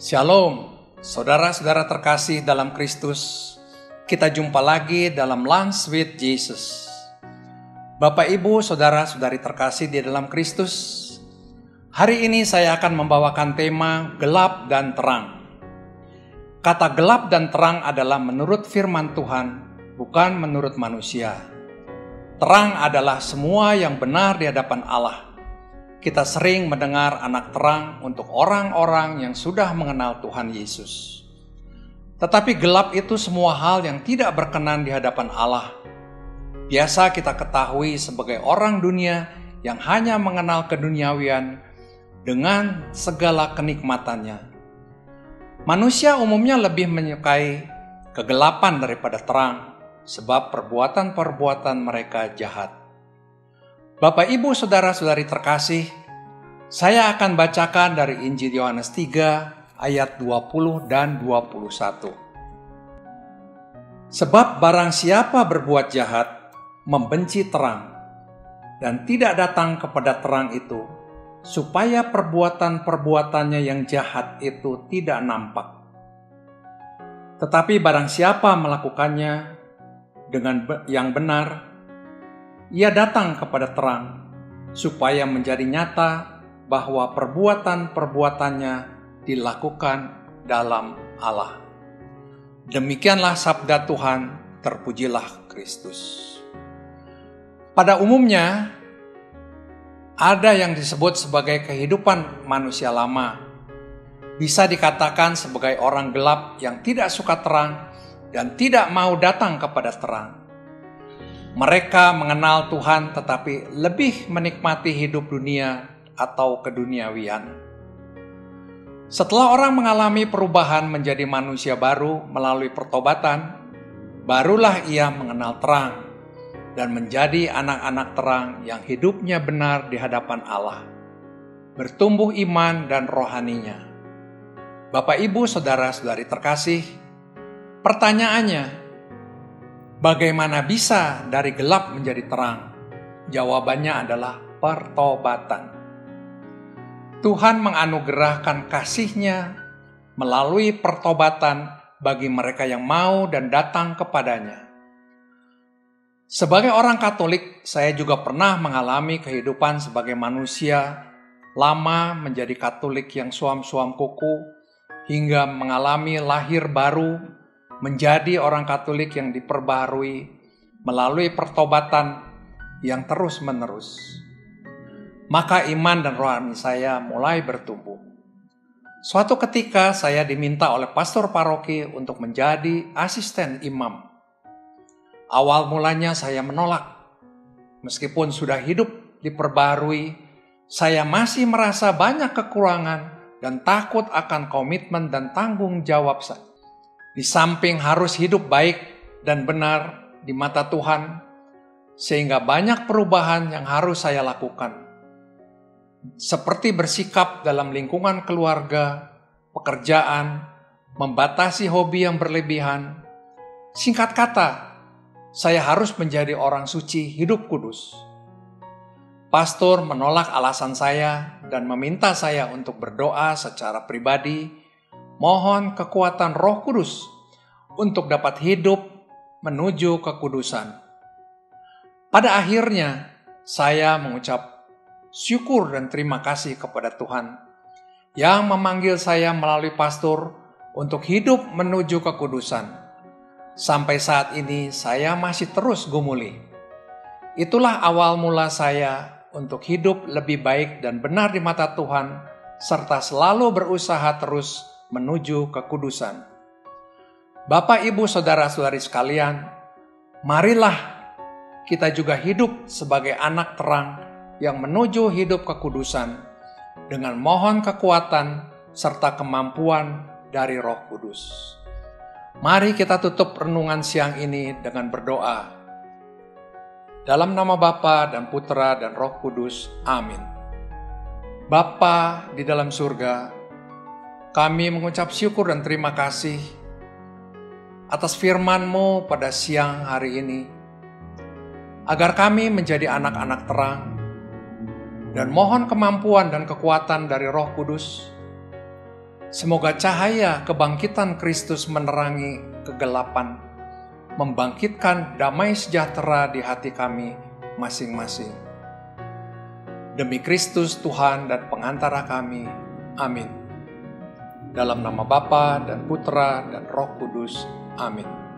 Shalom, saudara-saudara terkasih dalam Kristus. Kita jumpa lagi dalam Lunch with Jesus. Bapak, Ibu, saudara-saudari terkasih di dalam Kristus. Hari ini saya akan membawakan tema gelap dan terang. Kata gelap dan terang adalah menurut firman Tuhan, bukan menurut manusia. Terang adalah semua yang benar di hadapan Allah. Kita sering mendengar anak terang untuk orang-orang yang sudah mengenal Tuhan Yesus. Tetapi gelap itu semua hal yang tidak berkenan di hadapan Allah. Biasa kita ketahui sebagai orang dunia yang hanya mengenal keduniawian dengan segala kenikmatannya. Manusia umumnya lebih menyukai kegelapan daripada terang, sebab perbuatan-perbuatan mereka jahat. Bapak, Ibu, saudara-saudari terkasih, saya akan bacakan dari Injil Yohanes 3 ayat 20 dan 21. Sebab barang siapa berbuat jahat, membenci terang, dan tidak datang kepada terang itu, supaya perbuatan-perbuatannya yang jahat itu tidak nampak. Tetapi barang siapa melakukannya dengan yang benar, ia datang kepada terang, supaya menjadi nyata bahwa perbuatan-perbuatannya dilakukan dalam Allah. Demikianlah sabda Tuhan, terpujilah Kristus. Pada umumnya, ada yang disebut sebagai kehidupan manusia lama. Bisa dikatakan sebagai orang gelap yang tidak suka terang dan tidak mau datang kepada terang. Mereka mengenal Tuhan tetapi lebih menikmati hidup dunia atau keduniawian. Setelah orang mengalami perubahan menjadi manusia baru melalui pertobatan, barulah ia mengenal terang dan menjadi anak-anak terang yang hidupnya benar di hadapan Allah, bertumbuh iman dan rohaninya. Bapak, Ibu, saudara-saudari terkasih, pertanyaannya, bagaimana bisa dari gelap menjadi terang? Jawabannya adalah pertobatan. Tuhan menganugerahkan kasih-Nya melalui pertobatan bagi mereka yang mau dan datang kepadanya. Sebagai orang Katolik, saya juga pernah mengalami kehidupan sebagai manusia lama menjadi Katolik yang suam-suam kuku, hingga mengalami lahir baru menjadi orang Katolik yang diperbaharui melalui pertobatan yang terus-menerus. Maka iman dan rohani saya mulai bertumbuh. Suatu ketika saya diminta oleh pastor paroki untuk menjadi asisten imam. Awal mulanya saya menolak. Meskipun sudah hidup diperbaharui, saya masih merasa banyak kekurangan dan takut akan komitmen dan tanggung jawab saya. Di samping harus hidup baik dan benar di mata Tuhan, sehingga banyak perubahan yang harus saya lakukan. Seperti bersikap dalam lingkungan keluarga, pekerjaan, membatasi hobi yang berlebihan. Singkat kata, saya harus menjadi orang suci hidup kudus. Pastor menolak alasan saya dan meminta saya untuk berdoa secara pribadi, mohon kekuatan Roh Kudus untuk dapat hidup menuju kekudusan. Pada akhirnya, saya mengucap syukur dan terima kasih kepada Tuhan yang memanggil saya melalui pastor untuk hidup menuju kekudusan. Sampai saat ini saya masih terus gumuli. Itulah awal mula saya untuk hidup lebih baik dan benar di mata Tuhan, serta selalu berusaha terus menuju kekudusan. Bapak, Ibu, saudara-saudari sekalian, marilah kita juga hidup sebagai anak terang yang menuju hidup kekudusan dengan mohon kekuatan serta kemampuan dari Roh Kudus. Mari kita tutup renungan siang ini dengan berdoa. Dalam nama Bapa dan Putra dan Roh Kudus, amin. Bapa di dalam surga, kami mengucap syukur dan terima kasih atas firman-Mu pada siang hari ini, agar kami menjadi anak-anak terang, dan mohon kemampuan dan kekuatan dari Roh Kudus Semoga cahaya kebangkitan Kristus menerangi kegelapan, membangkitkan damai sejahtera di hati kami masing-masing. Demi Kristus Tuhan dan pengantara kami. Amin. Dalam nama Bapa dan Putra dan Roh Kudus. Amin.